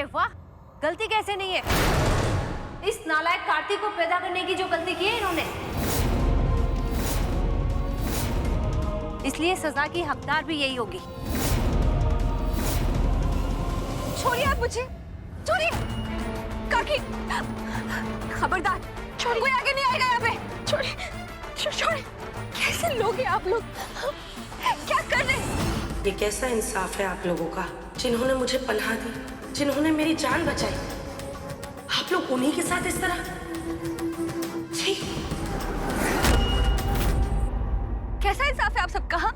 अरे वाह, गलती कैसे नहीं है? इस नालायक कार्तिक को पैदा करने की जो गलती की है इन्होंने, इसलिए सजा की हकदार भी यही होगी। छोड़िए आप मुझे, छोड़िए। काकी, खबरदार, कोई आगे नहीं आएगा यहाँ पे। छोड़िए, छोड़िए। कैसे लोग हैं आप लोग? क्या कर रहे हैं? ये कैसा इंसाफ है आप लोगों का, जिन्होंने मुझे पनाह दी, जिन्होंने मेरी जान बचाई, आप लोग उन्हीं के साथ इस तरह? छी! कैसा इंसाफ है आप सबका? हाँ,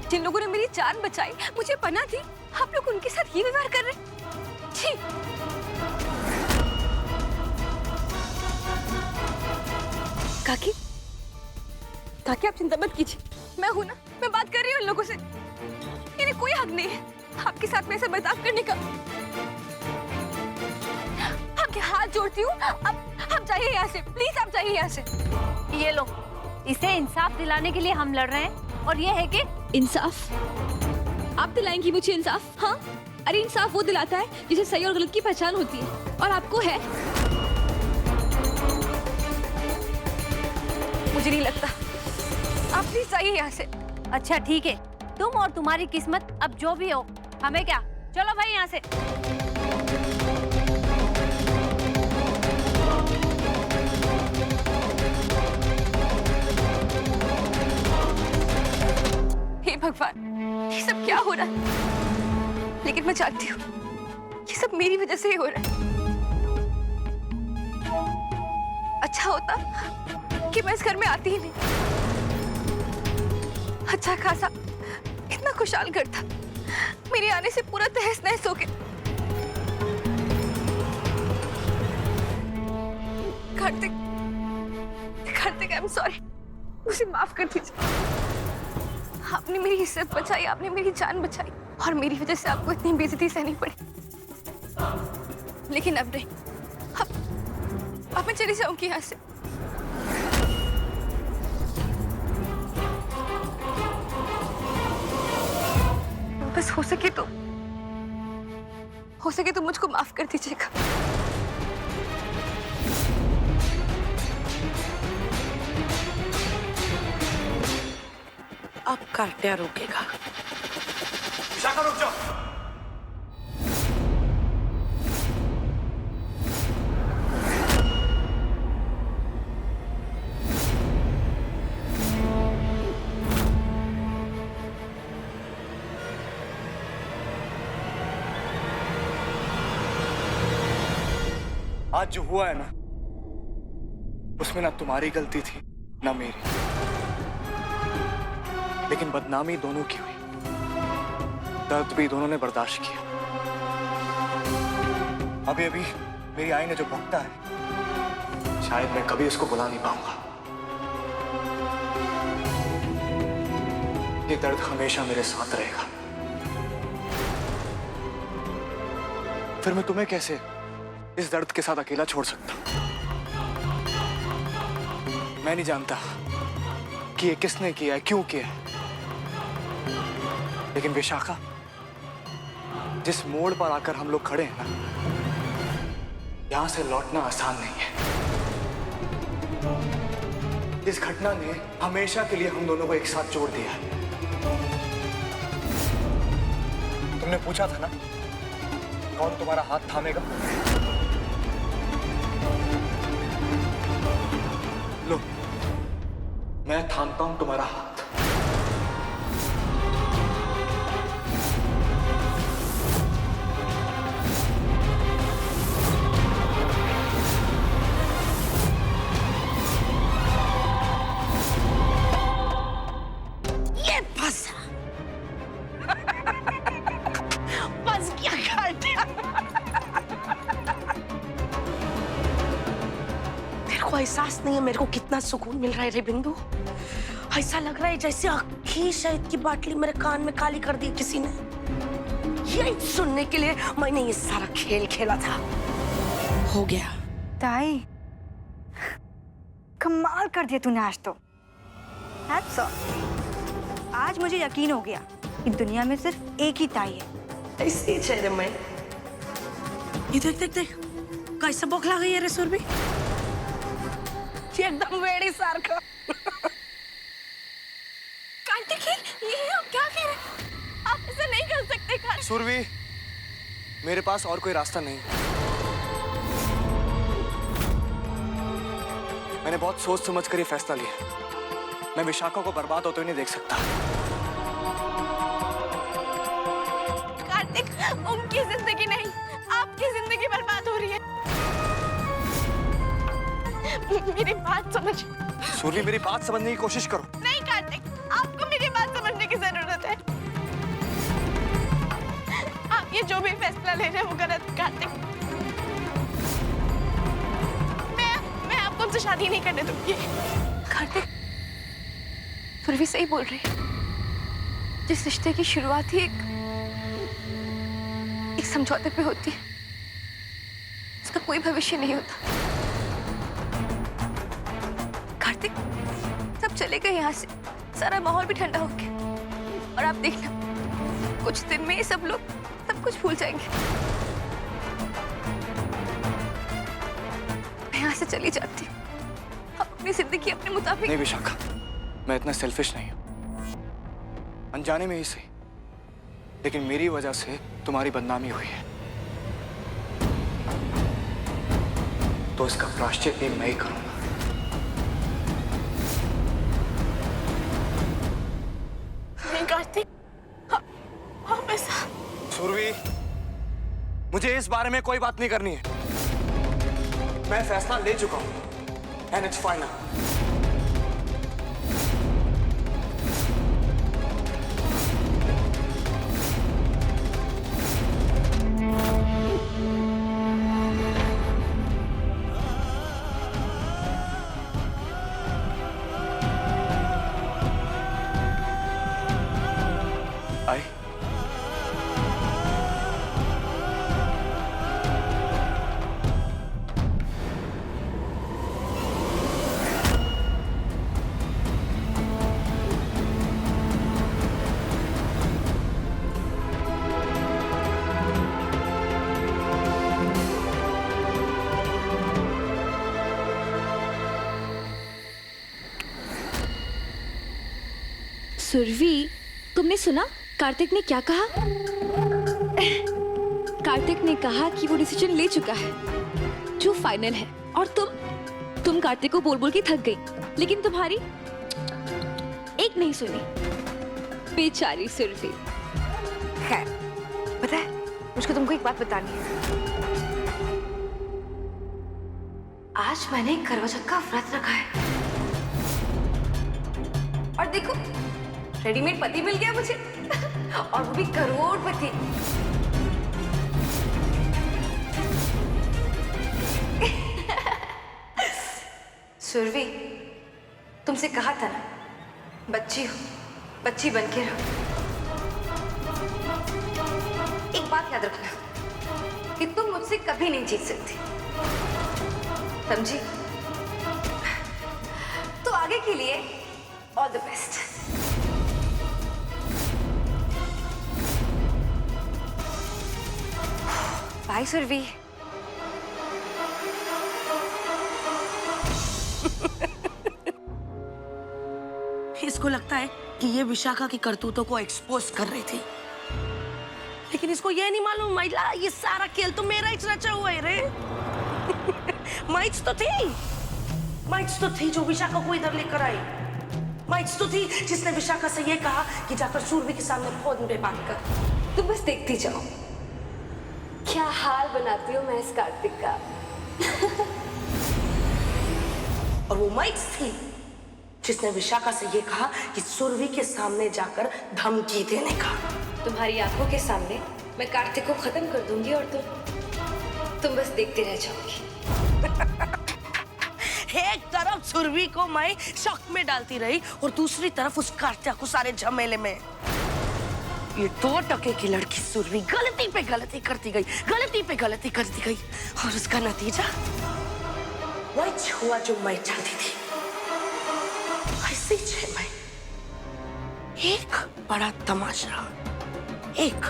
जिन लोगों ने मेरी जान बचाई, मुझे पनाह दी, आप लोग उनके साथ ये व्यवहार कर रहे हैं? छी! काकी, काकी आप चिंता मत कीजिए, मैं हूं ना, मैं बात कर रही हूँ उन लोगों से। इन्हें कोई हक नहीं है आपके साथ में ऐसा बर्ताव करने का। आपके हाथ जोड़ती हूँ, आप जाइए यहाँ से, प्लीज आप जाइए यहाँ से। ये लो, इसे इंसाफ दिलाने के लिए हम लड़ रहे हैं, और ये है कि इंसाफ? आप दिलाएंगी मुझे इंसाफ? हाँ, अरे इंसाफ वो दिलाता है जिसे सही और गलत की पहचान होती है, और आपको है? मुझे नहीं लगता। आप प्लीज जाइए यहाँ से। अच्छा ठीक है, तुम और तुम्हारी किस्मत अब जो भी हो, हमें क्या, चलो भाई यहाँ से। हे भगवान, ये सब क्या हो रहा है? लेकिन मैं जानती हूँ ये सब मेरी वजह से ही हो रहा है। अच्छा होता कि मैं इस घर में आती ही नहीं। अच्छा खासा इतना खुशहाल घर था, मेरे आने से पूरा तहस नहस हो गया। कार्तिक, कार्तिक, आई एम सॉरी, मुझे माफ कर दीजिए। आपने मेरी इज्जत बचाई, आपने मेरी जान बचाई, और मेरी वजह से आपको इतनी बेइज्जती सहनी पड़ी। लेकिन अब नहीं, अब मैं चली जाऊंगी यहाँ से। बस हो सके तो मुझको माफ कर दीजिएगा। अब कार्त्या रोकेगा? विशाखा, रुक जाओ। आज जो हुआ है ना, उसमें ना तुम्हारी गलती थी ना मेरी, लेकिन बदनामी दोनों की हुई, दर्द भी दोनों ने बर्दाश्त किया। अभी अभी मेरी आई ने जो भुगता है, शायद मैं कभी इसको भुला नहीं पाऊंगा। ये दर्द हमेशा मेरे साथ रहेगा। फिर मैं तुम्हें कैसे इस दर्द के साथ अकेला छोड़ सकता? मैं नहीं जानता कि ये किसने किया है, क्यों किया है, लेकिन विशाखा, जिस मोड़ पर आकर हम लोग खड़े हैं ना, यहां से लौटना आसान नहीं है। इस घटना ने हमेशा के लिए हम दोनों को एक साथ जोड़ दिया है। तुमने पूछा था ना, कौन तुम्हारा हाथ थामेगा? लो, मैं थामता हूं तुम्हारा हाथ। ये फंसा। फंस गया कार्त्या। तेरे को एहसास नहीं है मेरे को कितना सुकून मिल रहा है रे बिंदु? ऐसा लग रहा है जैसे आखिरी शहद की बाटली मेरे कान में काली कर दी किसी ने। यही सुनने के लिए मैंने ये सारा खेल खेला था। हो गया। ताई, कमाल कर दिया तूने आज तो। आज मुझे यकीन हो गया कि दुनिया में सिर्फ एक ही ताई है ऐसे ही छे रे मैं। ये देख देख देख कैसे बोखला गई है रे सुरभि, ये एकदम वेड़ी सारखं। कार्तिक ये आप क्या कह रहे हैं? आप ऐसा नहीं कर सकते कार्तिक। सुरभि, मेरे पास और कोई रास्ता नहीं। मैंने बहुत सोच समझ कर ये फैसला लिया। मैं विशाखा को बर्बाद होते हुए नहीं देख सकता। कार्तिक, उनकी जिंदगी नहीं, आपकी जिंदगी बर्बाद हो रही है। मेरी बात समझ। सुरभि, मेरी बात समझने की कोशिश करो। नहीं कार्तिक, आपको मेरी बात समझने की जरूरत है। आप ये जो भी फैसला ले रहे हैं वो गलत है कार्तिक। मैं आपको उनसे शादी नहीं करने दूंगी। कार्तिक, सुरभि सही बोल रही है। जिस रिश्ते की शुरुआत ही एक समझौते पे होती है, उसका कोई भविष्य नहीं होता। कार्तिक, सब चले गए यहाँ से, सारा माहौल भी ठंडा हो गया। और आप देखना, कुछ दिन में ये सब लोग सब कुछ भूल जाएंगे। मैं यहाँ से चली जाती हूँ। आप अपनी जिंदगी अपने मुताबिक। नहीं विशाखा, मैं इतना सेल्फिश नहीं हूँ। अनजाने में ही सही, लेकिन मेरी वजह से तुम्हारी बदनामी हुई है, तो इसका प्रायश्चित भी मैं ही करूंगा। नहीं कार्तिक, आप ऐसा। सुरभि, मुझे इस बारे में कोई बात नहीं करनी है। मैं फैसला ले चुका हूं एंड इट्स फाइनल। आई सुरभि, तुमने सुना कार्तिक ने क्या कहा? कार्तिक ने कहा कि वो डिसीजन ले चुका है, जो फाइनल है। और तुम कार्तिक को बोल बोल के थक गई, लेकिन तुम्हारी एक नहीं सुनी। बेचारी सुरभि। खैर, पता है मुझको तुमको एक बात बतानी है। आज मैंने करवा चौथ का व्रत रखा है, और देखो रेडीमेड पति मिल गया मुझे, और वो भी करोड़पति। सुरभि, तुमसे कहा था ना, बच्ची हो, बच्ची बन के रहो। एक बात याद रखना कि तुम मुझसे कभी नहीं जीत सकती, समझी? तो आगे के लिए all the best. Bye Surabhi. इसको लगता है कि ये विशाखा की करतूतों को एक्सपोज कर रही थी, लेकिन इसको ये नहीं मालूम महिला, ये सारा खेल तो मेरा ही रचा हुआ है रे। माइक्स तो थी जो विशाखा को इधर लेकर आई। माइक्स तो थी जिसने विशाखा से ये कहा कि जाकर सुरभि के सामने फोन पे बात कर। तुम बस देखती जाओ क्या हाल बनाती हूँ मैं इस कार्तिक का। और वो माइक्स थी जिसने विशाखा से ये कहा कि सुरभि के सामने जाकर धमकी देने का। तुम्हारी आंखों के सामने मैं कार्तिक को खत्म कर दूंगी, और तुम बस देखते रह जाओगी। एक तरफ सुरभि को मैं शक में डालती रही, और दूसरी तरफ उस कार्तिक को सारे झमेले में। ये 2 टके की लड़की सुरभि गलती पे गलती करती गई, गलती पे गलती करती गई, और उसका नतीजा वही हुआ जो मैं चाहती थी। ऐसे ही मैं एक बड़ा तमाशा, एक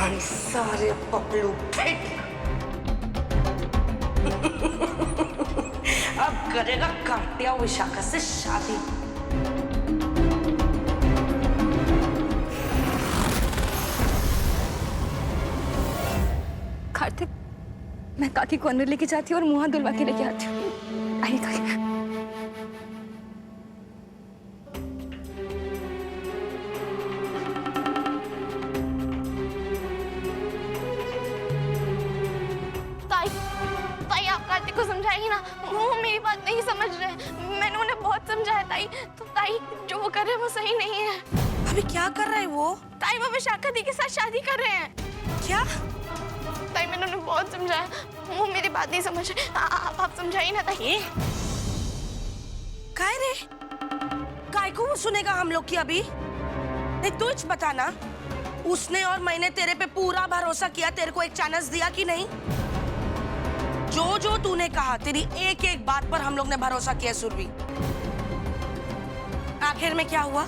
हाय सारे पपलू फिट। अब करेगा कार्तिया विशाखा से शादी। कार्तिक, मैं काकी को अंदर लेके जाती हूँ और मुंह हाथ धुलवा के लेके आती हूँ। आइए काकी। ताई आप कार्तिक को समझाएगी ना, वो मेरी बात नहीं समझ रहे। मैंने उन्हें बहुत समझाया ताई, तो ताई जो वो कर रहे हैं वो सही नहीं है। अभी क्या कर रहा है वो? ताई वो विशाखा दी के साथ शादी कर रहे हैं। क्या? ताई मैंने उन्हें बहुत समझाया, वो मेरी बात नहीं समझ रहे। आप समझाइए ना ताई। काय रे? काय को वो सुनेगा हम लोग की अभी? नहीं तू ही बताना, उसने और मैंने तेरे पे पूरा भरोसा किया, तेरे को एक चांस दिया कि नहीं? जो जो तूने कहा, तेरी एक एक बात पर हम लोग ने भरोसा किया सुरभि। आखिर में क्या हुआ?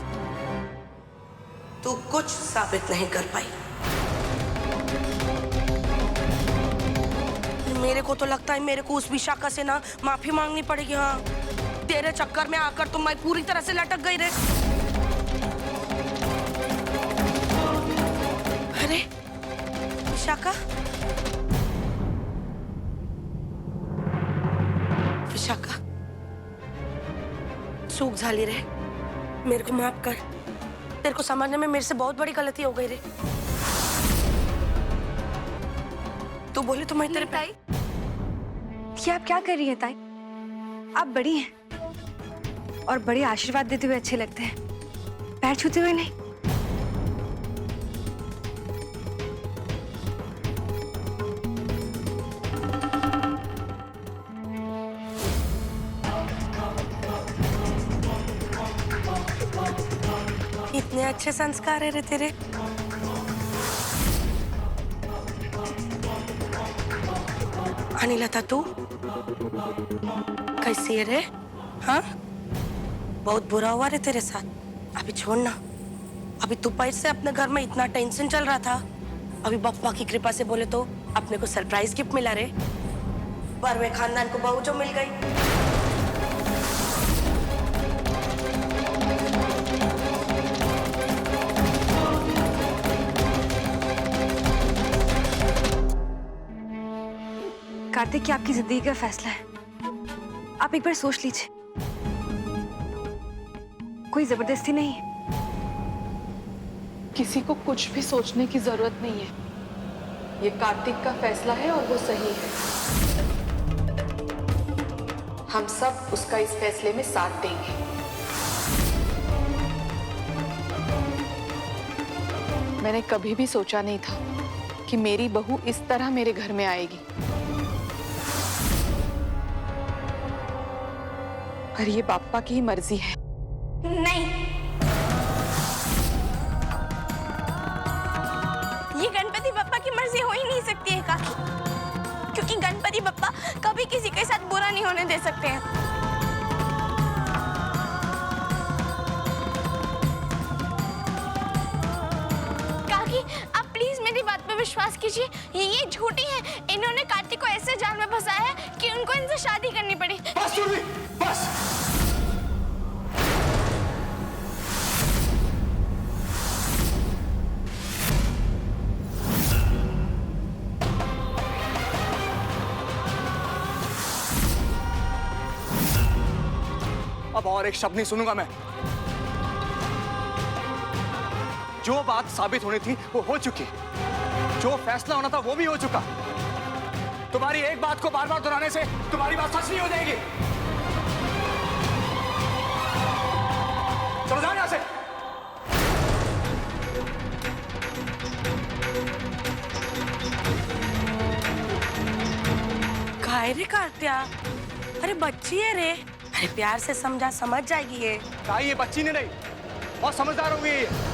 तू कुछ साबित नहीं कर पाई। मेरे को तो लगता है मेरे को उस विशाखा से ना माफी मांगनी पड़ेगी। हाँ, तेरे चक्कर में आकर तो मैं पूरी तरह से लटक गई रे। अरे विशाखा, विशाखा चूक झाली रे, मेरे को माफ कर। तेरे को समझने में मेरे से बहुत बड़ी गलती हो गई रे। तू बोले तो मैं तेरे पे। ताई, ये आप क्या कर रही है ताई? आप बड़ी हैं और बड़े आशीर्वाद देते हुए अच्छे लगते हैं, पैर छूते हुए नहीं। इतने अच्छे संस्कार है रे तेरे। अनिलता तू कैसी है रे? हाँ, बहुत बुरा हुआ रे तेरे साथ। अभी छोड़ना, अभी तू पैर से अपने घर में इतना टेंशन चल रहा था, अभी बप्पा की कृपा से बोले तो अपने को सरप्राइज गिफ्ट मिला रे। परवे खानदान को बहू जो मिल गई। कार्तिक, ये आपकी जिंदगी का फैसला है, आप एक बार सोच लीजिए। कोई जबरदस्ती नहीं है। किसी को कुछ भी सोचने की जरूरत नहीं है। ये कार्तिक का फैसला है और वो सही है। हम सब उसका इस फैसले में साथ देंगे। मैंने कभी भी सोचा नहीं था कि मेरी बहू इस तरह मेरे घर में आएगी, पर ये बाप्पा की ही मर्जी है। नहीं, ये गणपति बप्पा की मर्जी हो ही नहीं सकती है काकी, क्योंकि गणपति बप्पा कभी किसी के साथ बुरा नहीं होने दे सकते हैं। काकी, आप प्लीज मेरी बात पर विश्वास कीजिए, ये झूठी है। इन्होंने कार्तिक को ऐसे जाल में फंसाया है कि उनको इनसे शादी करनी पड़ी। बस सुरभि, बस। अब और एक शब्द नहीं सुनूंगा मैं। जो बात साबित होनी थी वो हो चुकी, जो फैसला होना था वो भी हो चुका। तुम्हारी एक बात को बार बार दोहराने से तुम्हारी बात सच नहीं हो जाएगी। चलो जाओ यहां से। काय रे कार्तिया? अरे बच्ची है रे, अरे प्यार से समझा, समझ जाएगी ये। ताई ये बच्ची नहीं, बहुत समझदार होगी ये।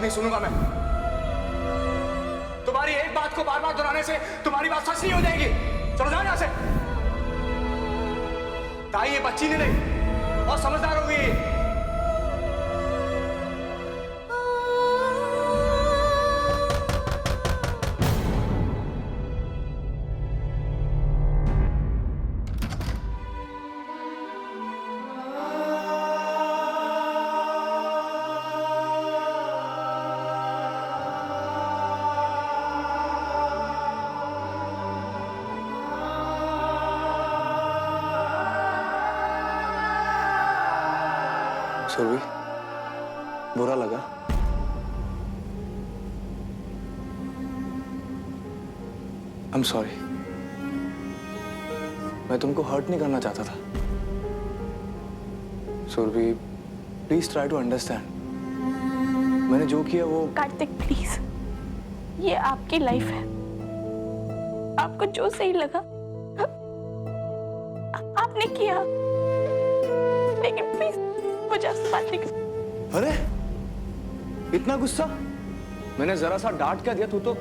नहीं सुनूंगा मैं। तुम्हारी एक बात को बार बार दोहराने से तुम्हारी बात सच नहीं हो जाएगी। चलो जाओ यहां से। ताई ये बच्ची नहीं रही और समझदार हो गई। सुरभि, बुरा लगा? I am sorry. मैं तुमको हर्ट नहीं करना चाहता था। Surabhi, please try to understand. मैंने जो किया वो। कार्तिक प्लीज, ये आपकी लाइफ है। आपको जो सही लगा आपने किया, लेकिन प्लीज मुझे आपसे बात नहीं करनी। अरे इतना गुस्सा? मैंने जरा सा डांट क्या दिया? तू तो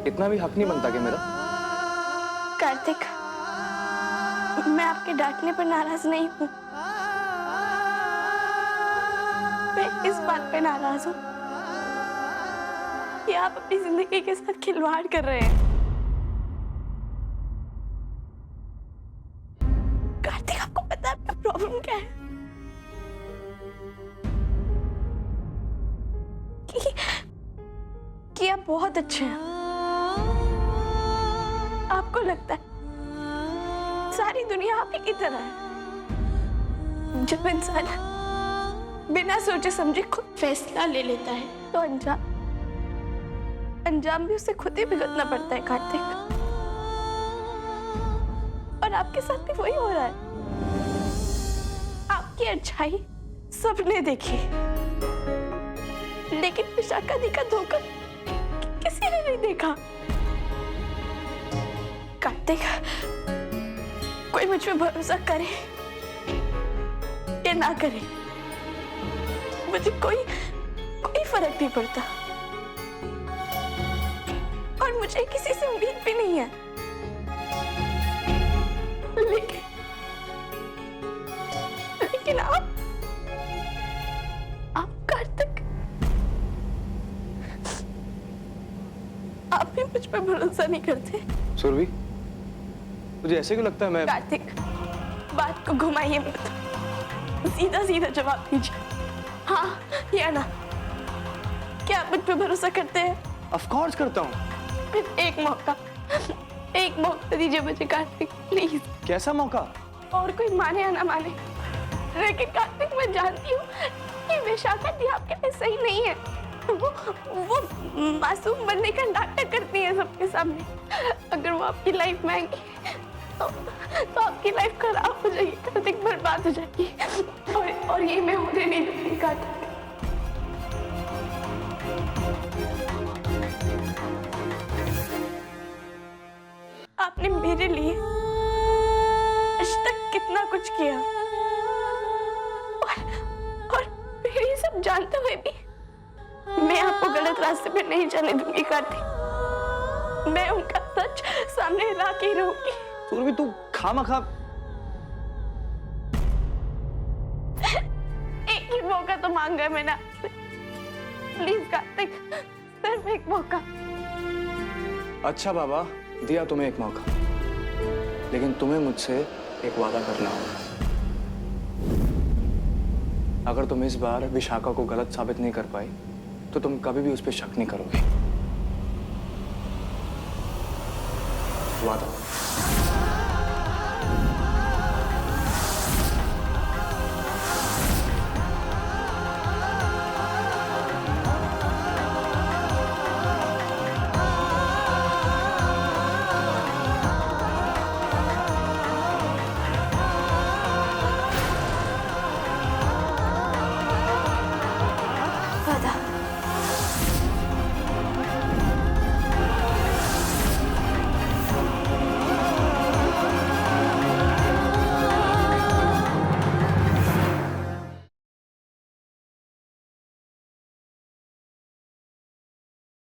इतना भी हक नहीं बनता क्या मेरा? कार्तिक, मैं आपके डांटने पर नाराज नहीं हूँ। मैं इस बात पे नाराज हूँ कि आप अपनी जिंदगी के साथ खिलवाड़ कर रहे हैं। कार्तिक, आपको पता है आपका प्रॉब्लम क्या है? कि आप बहुत अच्छे हैं। आपको लगता है सारी दुनिया आप ही की तरह है। जब इंसान बिना सोचे समझे खुद फैसला ले लेता है तो अंजाम भी उसे खुद ही भुगतना पड़ता है कार्तिक। और आपके साथ भी वही हो रहा है। आपकी अच्छाई सबने देखी, लेकिन विशाखा दी का धोखा किसी ने नहीं देखा। कार्तिक, कोई मुझ पे भरोसा करे या ना करे, मुझे कोई फर्क नहीं पड़ता। और मुझे किसी से उम्मीद भी नहीं है। लेकिन आप कार्तिक, आप भी मुझ पर भरोसा नहीं करते। सुरभि, तुझे ऐसे क्यों लगता है मैं? कार्तिक, बात को घुमाइए मत, सीधा सीधा जवाब दीजिए, हाँ या ना। क्या आप मुझ पे भरोसा करते हैं? ऑफ कोर्स करता हूँ। फिर एक मौका दीजिए मुझे कार्तिक, प्लीज। कैसा मौका? और कोई माने या ना माने, लेकिन कार्तिक मैं जानती हूँ कि विशाखा दी आपके लिए सही नहीं है। वो मासूम बनने का नाटक करती है सबके सामने। अगर वो आपकी लाइफ में आएंगी तो आपकी लाइफ खराब हो जाएगी कार्तिक, बर्बाद हो जाएगी। और ये मैं होने नहीं दूंगी कार्तिक। आपने मेरे लिए आज तक कितना कुछ किया, और फिर ये सब जानते हुए भी मैं आपको गलत रास्ते पे नहीं जाने दूंगी कार्तिक। मैं उनका सच सामने ला के रहूंगी। सुरभि, तू खामखा। एक ही मौका तो मांगा है मैंने आपसे, प्लीज कार्तिक, सिर्फ एक मौका। अच्छा बाबा, दिया तुम्हें एक मौका, लेकिन तुम्हें मुझसे एक वादा करना होगा। अगर तुम इस बार विशाखा को गलत साबित नहीं कर पाई तो तुम कभी भी उस पर शक नहीं करोगे। वादा।